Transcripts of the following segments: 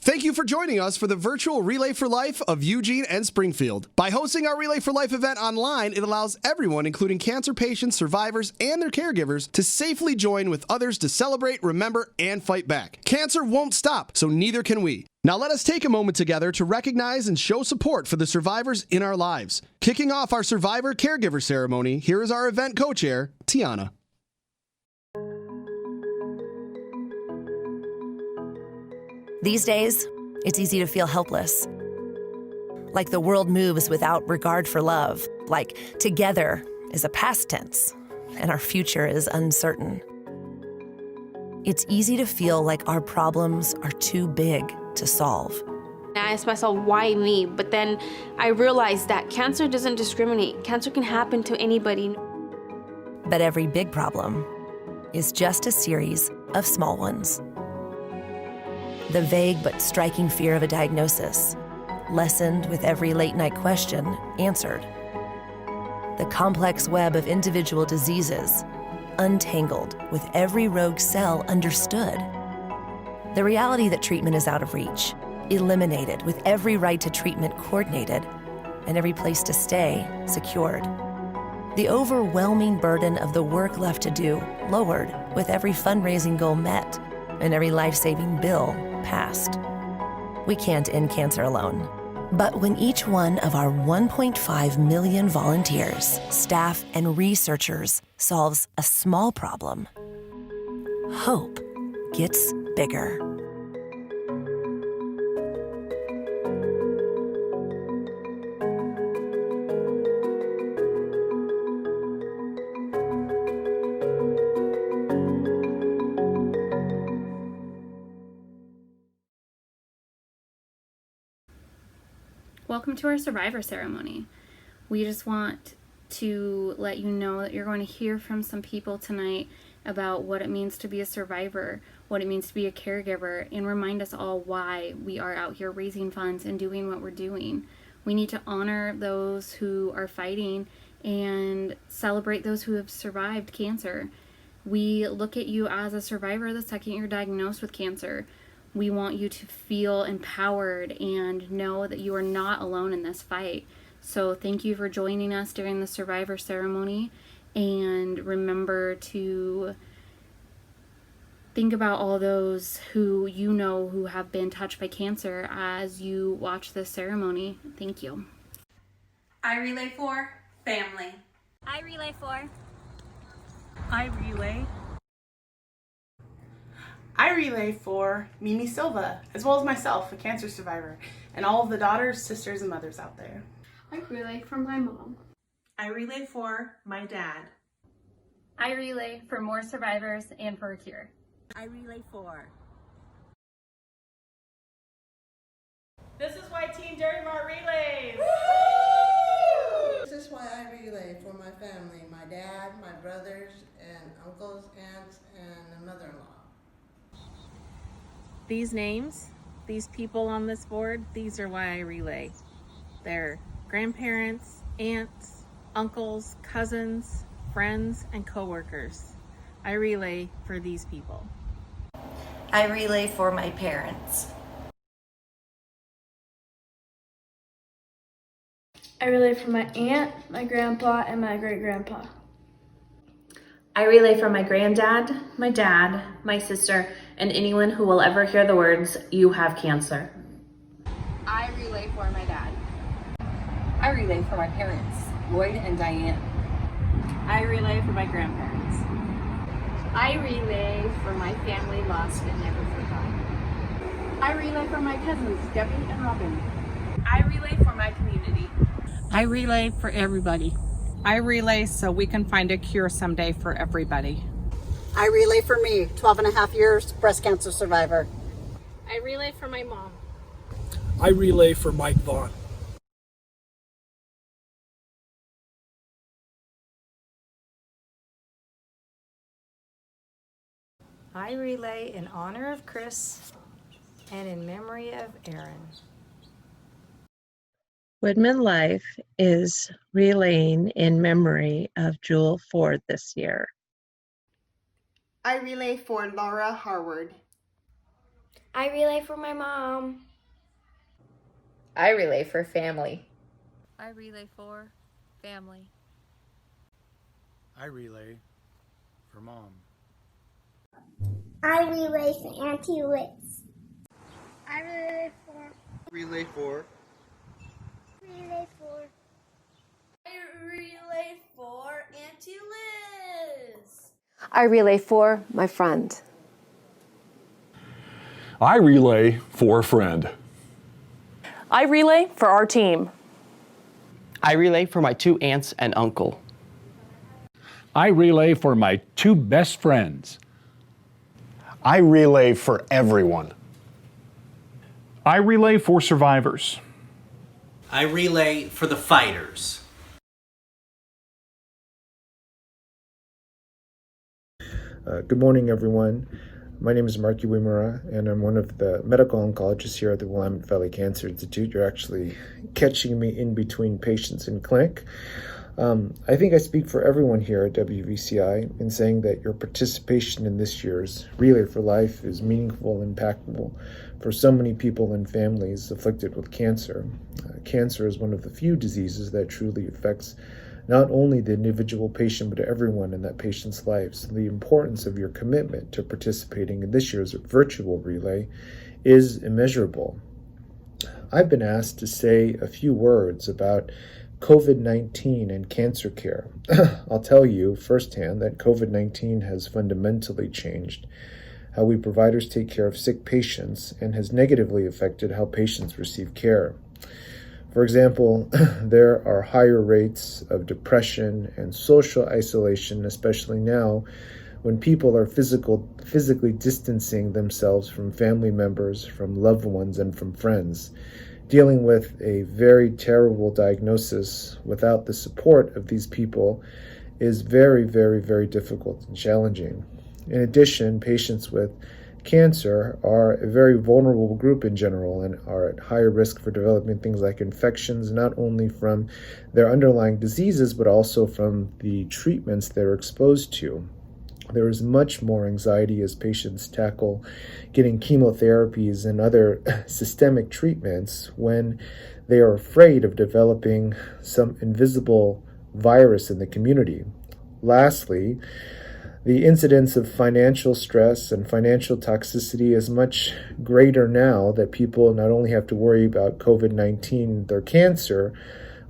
Thank you for joining us for the virtual Relay for Life of Eugene and Springfield. By hosting our Relay for Life event online, it allows everyone, including cancer patients, survivors, and their caregivers, to safely join with others to celebrate, remember, and fight back. Cancer won't stop, so neither can we. Now let us take a moment together to recognize and show support for the survivors in our lives. Kicking off our Survivor Caregiver Ceremony, here is our event co-chair, Tiana. These days, it's easy to feel helpless. Like the world moves without regard for love. Like together is a past tense, and our future is uncertain. It's easy to feel like our problems are too big to solve. I asked myself, why me? But then I realized that cancer doesn't discriminate. Cancer can happen to anybody. But every big problem is just a series of small ones. The vague but striking fear of a diagnosis, lessened with every late-night question answered. The complex web of individual diseases, untangled with every rogue cell understood. The reality that treatment is out of reach, eliminated with every right to treatment coordinated, and every place to stay secured. The overwhelming burden of the work left to do lowered with every fundraising goal met and every life-saving bill passed. We can't end cancer alone. But when each one of our 1.5 million volunteers, staff, and researchers solves a small problem, hope gets bigger. Welcome to our Survivor Ceremony. We just want to let you know that you're going to hear from some people tonight about what it means to be a survivor, what it means to be a caregiver, and remind us all why we are out here raising funds and doing what we're doing. We need to honor those who are fighting and celebrate those who have survived cancer. We look at you as a survivor the second you're diagnosed with cancer. We want you to feel empowered and know that you are not alone in this fight. So thank you for joining us during the Survivor Ceremony, and remember to think about all those who you know who have been touched by cancer as you watch this ceremony. Thank you. I relay for family. I relay for. I relay. I relay for Mimi Silva, as well as myself, a cancer survivor, and all of the daughters, sisters, and mothers out there. I relay for my mom. I relay for my dad. I relay for more survivors and for a cure. I relay for. This is why Team Dirty Mart relays. This is why I relay for my family, my dad, my brothers, and uncles, aunts, and a mother-in-law. These names, these people on this board, these are why I relay. They're grandparents, aunts, uncles, cousins, friends, and coworkers. I relay for these people. I relay for my parents. I relay for my aunt, my grandpa, and my great-grandpa. I relay for my granddad, my dad, my sister, and anyone who will ever hear the words, "You have cancer." I relay for my dad. I relay for my parents, Lloyd and Diane. I relay for my grandparents. I relay for my family lost and never forgotten. I relay for my cousins, Debbie and Robin. I relay for my community. I relay for everybody. I relay so we can find a cure someday for everybody. I relay for me, 12 and a half years, breast cancer survivor. I relay for my mom. I relay for Mike Vaughn. I relay in honor of Chris and in memory of Aaron. Woodman Life is relaying in memory of Jewel Ford this year. I relay for Laura Harward. I relay for my mom. I relay for family. I relay for family. I relay for mom. I relay for Auntie Liz. I relay for. Relay for. Relay for. I relay for Auntie Liz. I relay for my friend. I relay for a friend. I relay for our team. I relay for my 2 aunts and uncle. I relay for my 2 best friends. I relay for everyone. I relay for survivors. I relay for the fighters. Good morning, everyone. My name is Marky Wimura, and I'm one of the medical oncologists here at the Willamette Valley Cancer Institute. You're actually catching me in between patients in clinic. I think I speak for everyone here at WVCI in saying that your participation in this year's Relay for Life is meaningful and impactful for so many people and families afflicted with cancer. Cancer is one of the few diseases that truly affects not only the individual patient, but everyone in that patient's life. So the importance of your commitment to participating in this year's virtual relay is immeasurable. I've been asked to say a few words about COVID-19 and cancer care. I'll tell you firsthand that COVID-19 has fundamentally changed how we providers take care of sick patients and has negatively affected how patients receive care. For example, there are higher rates of depression and social isolation, especially now when people are physically distancing themselves from family members, from loved ones, and from friends. Dealing with a very terrible diagnosis without the support of these people is very, very, very difficult and challenging. In addition, patients with cancer are a very vulnerable group in general and are at higher risk for developing things like infections, not only from their underlying diseases, but also from the treatments they're exposed to. There is much more anxiety as patients tackle getting chemotherapies and other systemic treatments when they are afraid of developing some invisible virus in the community. Lastly, the incidence of financial stress and financial toxicity is much greater now that people not only have to worry about COVID-19, their cancer,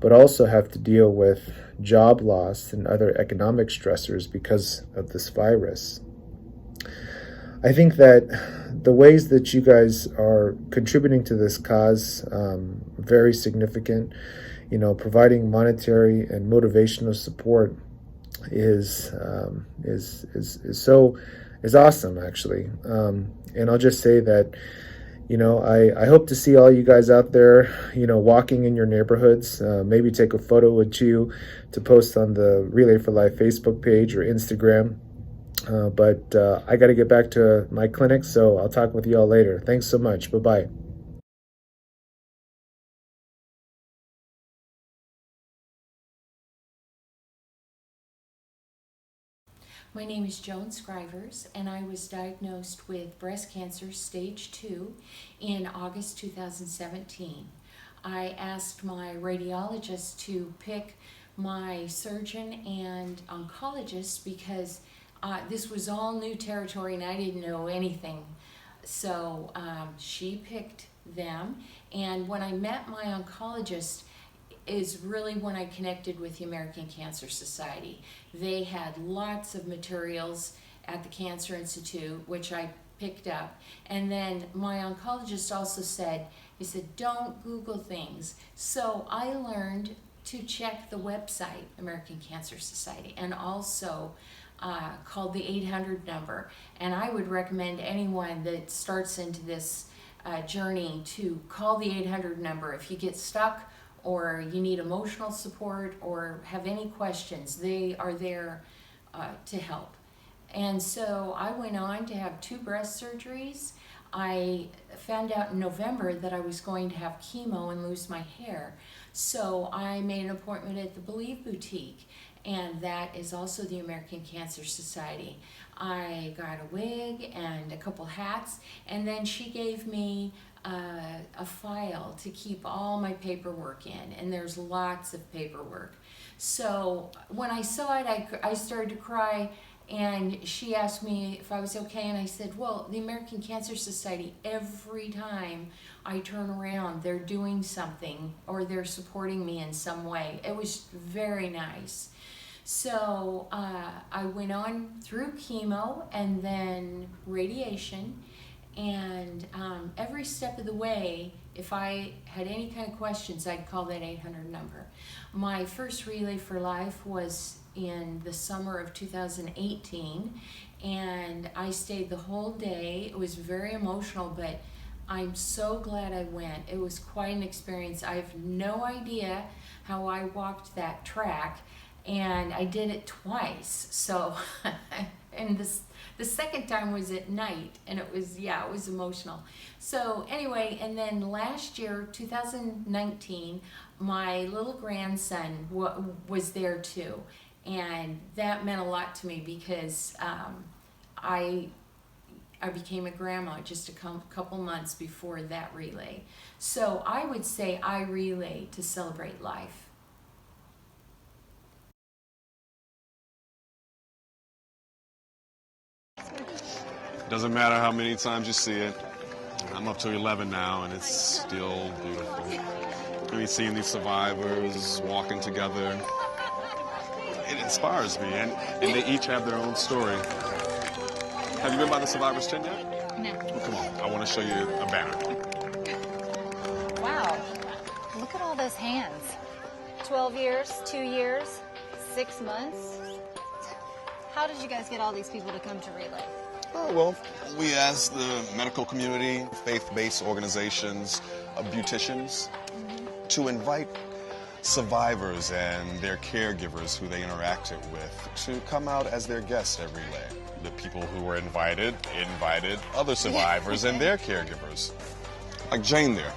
but also have to deal with job loss and other economic stressors because of this virus. I think that the ways that you guys are contributing to this cause, very significant. Providing monetary and motivational support is awesome, actually. And I'll just say that, I hope to see all you guys out there, walking in your neighborhoods. Maybe take a photo with you to post on the Relay for Life Facebook page or Instagram. But I got to get back to my clinic, so I'll talk with you all later. Thanks so much. Bye-bye. My name is Joan Scrivers, and I was diagnosed with breast cancer stage 2 in August 2017. I asked my radiologist to pick my surgeon and oncologist because this was all new territory and I didn't know anything. So she picked them, and when I met my oncologist is really when I connected with the American Cancer Society. They had lots of materials at the Cancer Institute, which I picked up. And then my oncologist also said, he said, don't Google things. So I learned to check the website, American Cancer Society, and also called the 800 number. And I would recommend anyone that starts into this journey to call the 800 number. If you get stuck or you need emotional support or have any questions, they are there to help. And so I went on to have 2 breast surgeries. I found out in November that I was going to have chemo and lose my hair. So I made an appointment at the Believe Boutique, and that is also the American Cancer Society. I got a wig and a couple hats, and then she gave me a file to keep all my paperwork in, and there's lots of paperwork. So when I saw it, I started to cry, and she asked me if I was okay, and I said, well, the American Cancer Society, every time I turn around, they're doing something, or they're supporting me in some way. It was very nice. So I went on through chemo and then radiation, and every step of the way, if I had any kind of questions, I'd call that 800 number. My first Relay for Life was in the summer of 2018, and I stayed the whole day. It was very emotional, but I'm so glad I went. It was quite an experience. I have no idea how I walked that track, and I did it twice. So, and the second time was at night, and it was emotional. So anyway, and then last year, 2019, my little grandson was there too, and that meant a lot to me because I became a grandma just a couple months before that relay. So I would say I relay to celebrate life. Doesn't matter how many times you see it. I'm up to 11 now, and it's still beautiful. I mean, seeing these survivors walking together, it inspires me, and they each have their own story. Have you been by the survivors' tent yet? No. Well, come on, I want to show you a banner. Wow, look at all those hands. 12 years, 2 years, 6 months. How did you guys get all these people to come to Relay? Oh, well, we asked the medical community, faith-based organizations, beauticians, to invite survivors and their caregivers who they interacted with to come out as their guests at Relay. The people who were invited other survivors and their caregivers. Like Jane there.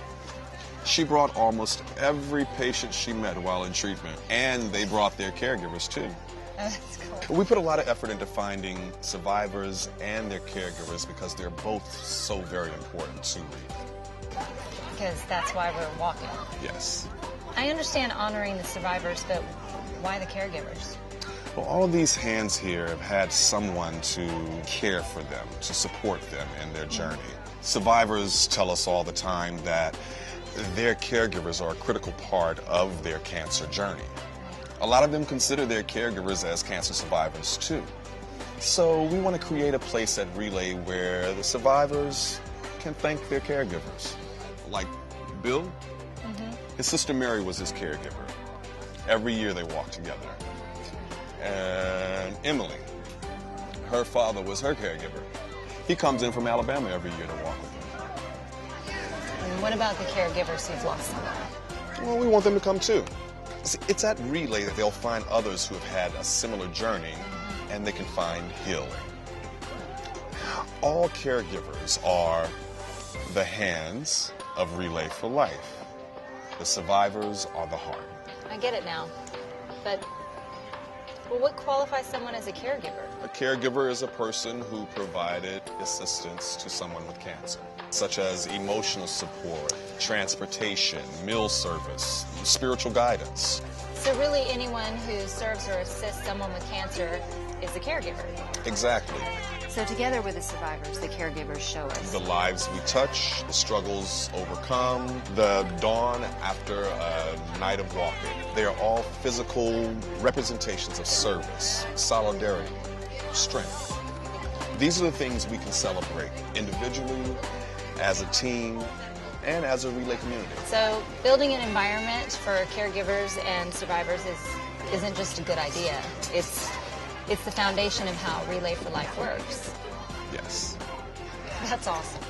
She brought almost every patient she met while in treatment, and they brought their caregivers too. That's cool. We put a lot of effort into finding survivors and their caregivers because they're both so very important to Relay. Because that's why we're walking. Yes. I understand honoring the survivors, but why the caregivers? Well, all of these hands here have had someone to care for them, to support them in their journey. Survivors tell us all the time that their caregivers are a critical part of their cancer journey. A lot of them consider their caregivers as cancer survivors too. So we want to create a place at Relay where the survivors can thank their caregivers. Like Bill, his sister Mary was his caregiver. Every year they walked together. And Emily, her father was her caregiver. He comes in from Alabama every year to walk with him. And what about the caregivers who've lost someone? Well, we want them to come too. See, it's at Relay that they'll find others who have had a similar journey, and they can find healing. All caregivers are the hands of Relay for Life. The survivors are the heart. I get it now, but what qualifies someone as a caregiver? A caregiver is a person who provided assistance to someone with cancer, such as emotional support, transportation, meal service, spiritual guidance. So really anyone who serves or assists someone with cancer is a caregiver? Exactly. So together with the survivors, the caregivers show us the lives we touch, the struggles overcome, the dawn after a night of walking. They are all physical representations of service, solidarity, strength. These are the things we can celebrate individually, as a team, and as a Relay community. So building an environment for caregivers and survivors isn't just a good idea. It's the foundation of how Relay for Life works. Yes. That's awesome.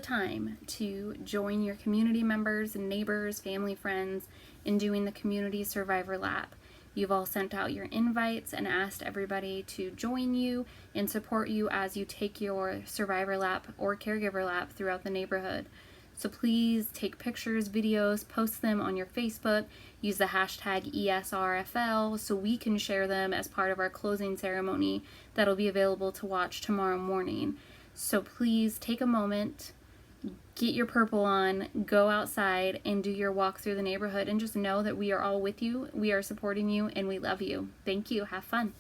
time to join your community members and neighbors, family, friends in doing the community survivor lap. You've all sent out your invites and asked everybody to join you and support you as you take your survivor lap or caregiver lap throughout the neighborhood. So please take pictures, videos, post them on your Facebook, use the hashtag ESRFL so we can share them as part of our closing ceremony that'll be available to watch tomorrow morning. So please take a moment, get your purple on, go outside and do your walk through the neighborhood, and just know that we are all with you, we are supporting you, and we love you. Thank you. Have fun.